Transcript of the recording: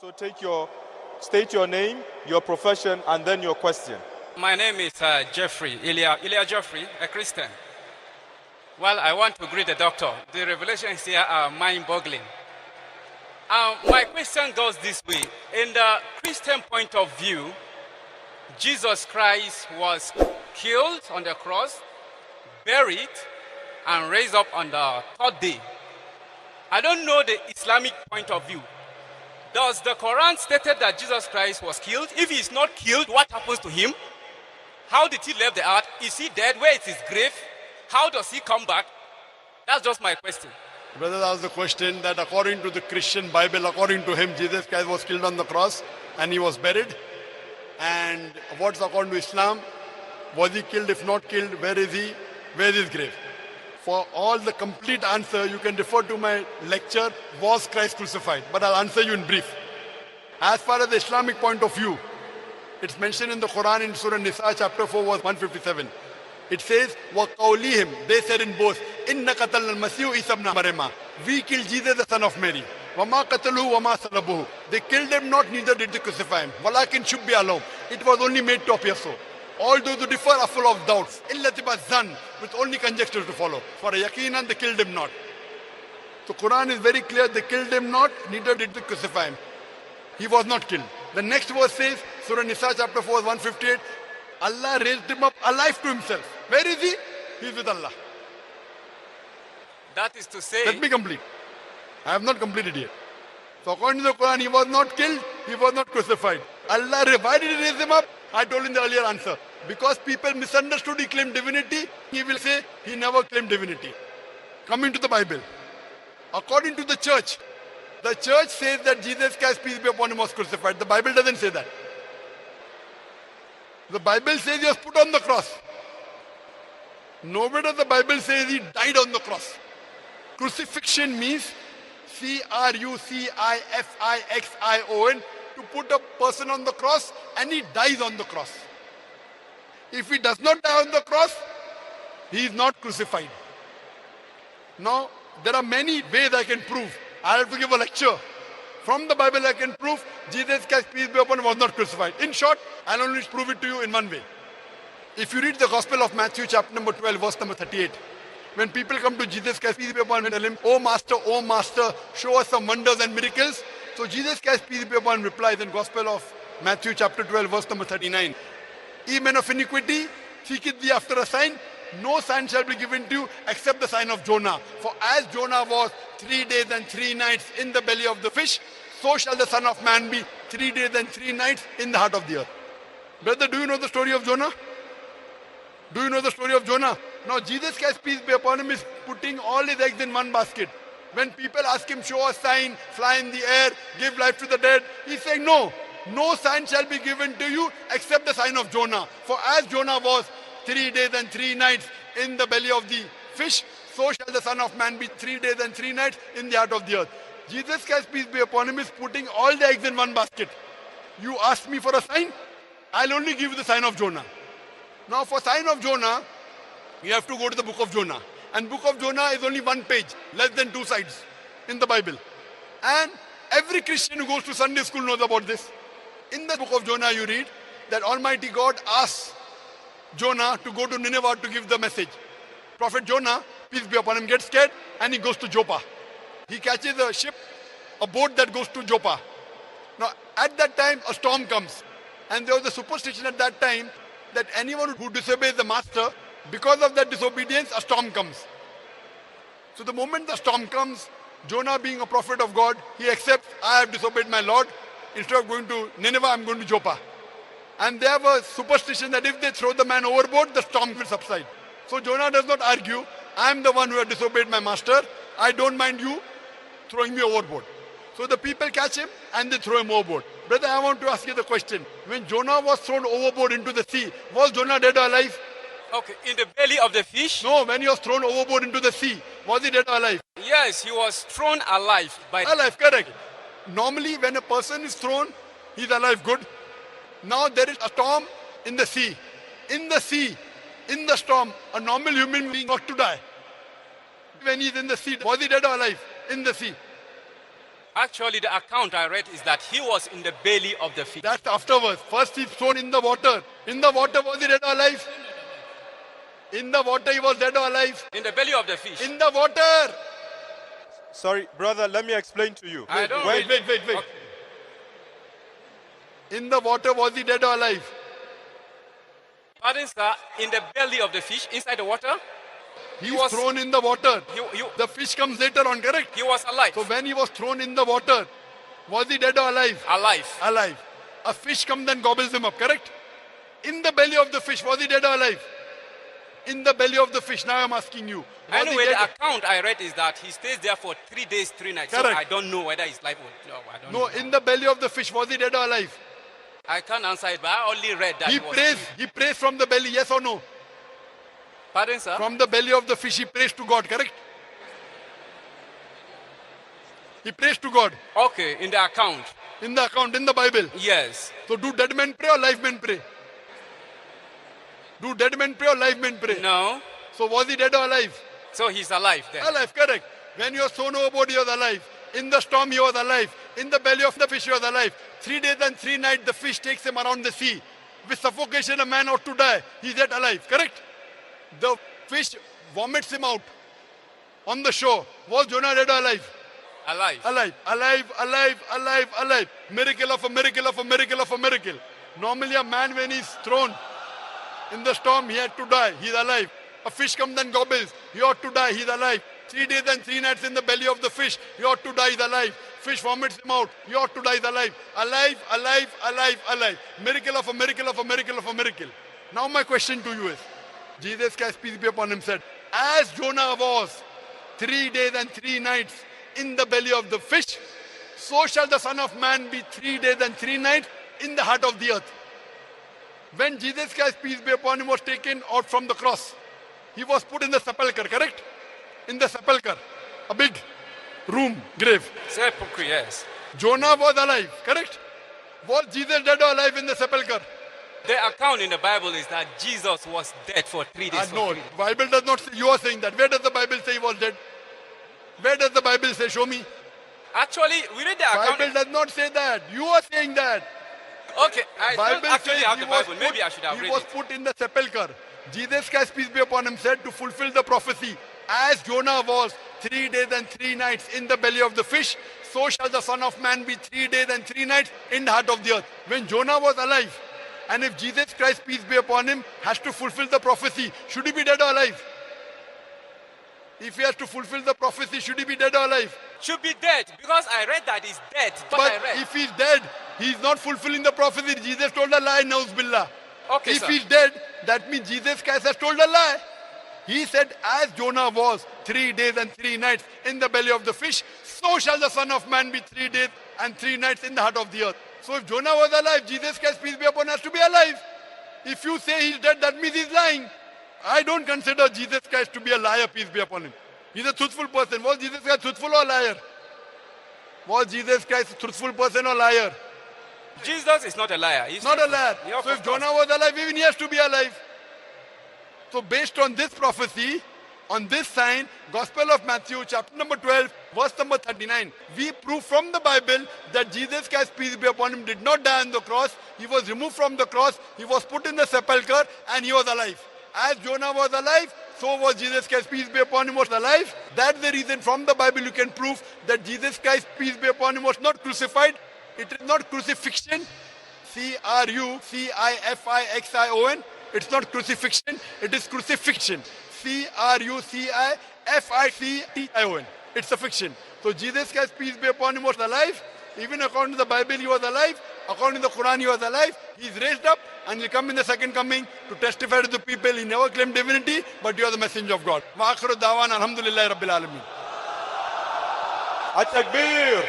So state your name, your profession, and then your question. My name is Jeffrey, Ilya Jeffrey, a Christian. Well, I want to greet the doctor. The revelations here are mind-boggling. My question goes this way. In the Christian point of view, Jesus Christ was killed on the cross, buried, and raised up on the third day. I don't know the Islamic point of view. Does the Quran stated that Jesus Christ was killed? If he is not killed, what happens to him? How did he leave the earth? Is he dead? Where is his grave? How does he come back? That's just my question. Brother asked the question that according to the Christian Bible, according to him, Jesus Christ was killed on the cross and he was buried. And what's according to Islam? Was he killed? If not killed, where is he? Where is his grave? For all the complete answer, you can refer to my lecture, Was Christ Crucified? But I'll answer you in brief. As far as the Islamic point of view, it's mentioned in the Quran in Surah Nisa chapter 4 verse 157. It says, وَقَوْلِهِمْ, they said in both, إِنَّ قَتَلْنَا الْمَسِيحُ عِيسَى ابْنَ مَرْيَمَ, we killed Jesus the son of Mary. وَمَا قَتَلُهُ وَمَا صَلَبُهُ, they killed him not, neither did they crucify him. وَلَكِنْ شُبِّهَ لَهُمْ, it was only made to appear so. All those who differ are full of doubts. إِلَّا تِبَا الظَّنِّ, with only conjecture to follow. For a yaqinan, they killed him not. So Quran is very clear, they killed him not, neither did they crucify him. He was not killed. The next verse says, Surah Nisa chapter 4 158, Allah raised him up alive to himself. Where is he? He is with Allah. That is to say... Let me complete. I have not completed yet. So according to the Quran, he was not killed, he was not crucified. Allah, why did he raise him up? I told in the earlier answer. Because people misunderstood he claimed divinity, he will say he never claimed divinity. Coming to the Bible. According to the church says that Jesus Christ, peace be upon him, was crucified. The Bible doesn't say that. The Bible says he was put on the cross. Nowhere does the Bible say he died on the cross. Crucifixion means C-R-U-C-I-F-I-X-I-O-N, to put a person on the cross and he dies on the cross. If he does not die on the cross, he is not crucified. Now, there are many ways I can prove. I have to give a lecture. From the Bible I can prove Jesus Christ, peace be upon him, was not crucified. In short, I'll only prove it to you in one way. If you read the Gospel of Matthew chapter number 12, verse number 38, when people come to Jesus Christ, peace be upon him, and tell him, oh Master, show us some wonders and miracles. So Jesus Christ, peace be upon him, replies in Gospel of Matthew chapter 12, verse number 39. Ye men of iniquity, seeketh thee after a sign. No sign shall be given to you except the sign of Jonah. For as Jonah was 3 days and 3 nights in the belly of the fish, so shall the Son of Man be 3 days and 3 nights in the heart of the earth. Brother, do you know the story of Jonah? Do you know the story of Jonah? Now Jesus Christ, peace be upon him, is putting all his eggs in one basket. When people ask him, show a sign, fly in the air, give life to the dead, he's saying, no sign shall be given to you except the sign of Jonah. For as Jonah was 3 days and 3 nights in the belly of the fish, so shall the Son of Man be 3 days and 3 nights in the heart of the earth. Jesus Christ, peace be upon him, is putting all the eggs in one basket. You ask me for a sign, I'll only give you the sign of Jonah. Now for sign of Jonah, you have to go to the book of Jonah. And book of Jonah is only one page, less than 2 sides in the Bible. And every Christian who goes to Sunday school knows about this. In the book of Jonah you read that Almighty God asks Jonah to go to Nineveh to give the message. Prophet Jonah, peace be upon him, gets scared and he goes to Joppa. He catches a ship, a boat that goes to Joppa. Now at that time a storm comes. And there was a superstition at that time that anyone who disobeys the master, because of that disobedience, a storm comes. So the moment the storm comes, Jonah, being a prophet of God, he accepts, I have disobeyed my Lord. Instead of going to Nineveh, I'm going to Joppa. And they have a superstition that if they throw the man overboard, the storm will subside. So Jonah does not argue, I'm the one who has disobeyed my master. I don't mind you throwing me overboard. So the people catch him and they throw him overboard. Brother, I want to ask you the question. When Jonah was thrown overboard into the sea, was Jonah dead or alive? Okay, in the belly of the fish? No, when he was thrown overboard into the sea, was he dead or alive? Yes, he was thrown alive. Alive, correct. Normally, when a person is thrown, he's alive, good. Now there is a storm in the sea. In the sea, in the storm, a normal human being got to die. When he's in the sea, was he dead or alive? In the sea. Actually, the account I read is that he was in the belly of the fish. That's afterwards. First he's thrown in the water. In the water, was he dead or alive? In the water he was dead or alive? In the belly of the fish. In the water. Sorry, brother, let me explain to you. I don't Wait. Okay. In the water, was he dead or alive? Pardon, sir, in the belly of the fish, inside the water, He was- was thrown in the water. he, The fish comes later on, correct? he was alive. So when he was thrown in the water, was he dead or alive? Alive. Alive. A fish comes and gobbles him up, correct? In the belly of the fish, was he dead or alive? In the belly of the fish, now I'm asking you. Was Anyway, he the dead? account I read is that he stays there for 3 days, 3 nights. So Correct. I don't know whether he's alive or no. I don't No, know. in the belly of the fish, was he dead or alive? I can't answer it, but I only read that He was. prays from the belly, yes or no? Pardon, sir? From the belly of the fish, he prays to God, correct? He prays to God. Okay, in the account. In the account, in the Bible. Yes. So do dead men pray or live men pray? Do dead men pray or live men pray? No. So was he dead or alive? So he's alive then. Alive, correct. When you were thrown overboard, he was alive. In the storm, he was alive. In the belly of the fish, he was alive. 3 days and 3 nights, the fish takes him around the sea. With suffocation, a man ought to die. He's yet alive, correct? The fish vomits him out on the shore. Was Jonah dead or alive? Alive. Alive, alive, alive, alive, alive. Miracle of a miracle of a miracle of a miracle. Normally a man when he's thrown in the storm, he had to die. He's alive. A fish comes and gobbles. He ought to die. He's alive. 3 days and 3 nights in the belly of the fish. He ought to die. He's alive. Fish vomits him out. He ought to die. He's alive. Alive, alive, alive, alive. Miracle of a miracle of a miracle of a miracle. Now my question to you is, Jesus Christ, peace be upon him, said, as Jonah was 3 days and 3 nights in the belly of the fish, so shall the Son of Man be 3 days and 3 nights in the heart of the earth. When Jesus Christ, peace be upon him, was taken out from the cross, he was put in the sepulchre, correct? In the sepulchre, a big room, grave. Sepulchre, yes. Jonah was alive, correct? Was Jesus dead or alive in the sepulchre? The account in the Bible is that Jesus was dead for 3 days. for No, 3 days. Bible does not say, you are saying that. Where does the Bible say he was dead? Where does the Bible say? Show me. Actually, we read the account. Bible does not say that. You are saying that. Okay, I don't actually have the Bible. Maybe I should have he read was it. put in the sepulchre. Jesus Christ, peace be upon him, said to fulfill the prophecy, as Jonah was 3 days and 3 nights in the belly of the fish, so shall the Son of Man be 3 days and 3 nights in the heart of the earth. When Jonah was alive, and if Jesus Christ, peace be upon him, has to fulfill the prophecy, should he be dead or alive? If he has to fulfill the prophecy, should he be dead or alive? Should be dead because I read that he's dead. But But I read. if he's dead, he's not fulfilling the prophecy. Jesus told a lie, Nauz Billah. Okay, If sir. he's dead, that means Jesus Christ has told a lie. He said, as Jonah was 3 days and 3 nights in the belly of the fish, so shall the Son of Man be 3 days and 3 nights in the heart of the earth. So if Jonah was alive, Jesus Christ, peace be upon him, has to be alive. If you say he's dead, that means he's lying. I don't consider Jesus Christ to be a liar, peace be upon him. He's a truthful person. Was Jesus Christ truthful or liar? Was Jesus Christ a truthful person or liar? Jesus is not a liar. He's Not a liar. Yeah, So of if course. Jonah was alive, even he has to be alive. So based on this prophecy, on this sign, Gospel of Matthew, chapter number 12, verse number 39, we prove from the Bible that Jesus Christ, peace be upon him, did not die on the cross. He was removed from the cross. He was put in the sepulchre and he was alive. As Jonah was alive, so was Jesus Christ, peace be upon him, was alive. That's the reason from the Bible you can prove that Jesus Christ, peace be upon him, was not crucified. It is not crucifixion. C-R-U-C-I-F-I-X-I-O-N. It's not crucifixion. It is crucifixion. C-R-U-C-I-F-I-C-T-I-O-N. It's a fiction. So Jesus Christ, peace be upon him, was alive. Even according to the Bible, he was alive. According to the Quran, he was alive. He's raised up and he'll come in the second coming to testify to the people. He never claimed divinity, but he was the messenger of God. Wa akhiru da'wana alhamdulillahi rabbil alamin. At-takbir!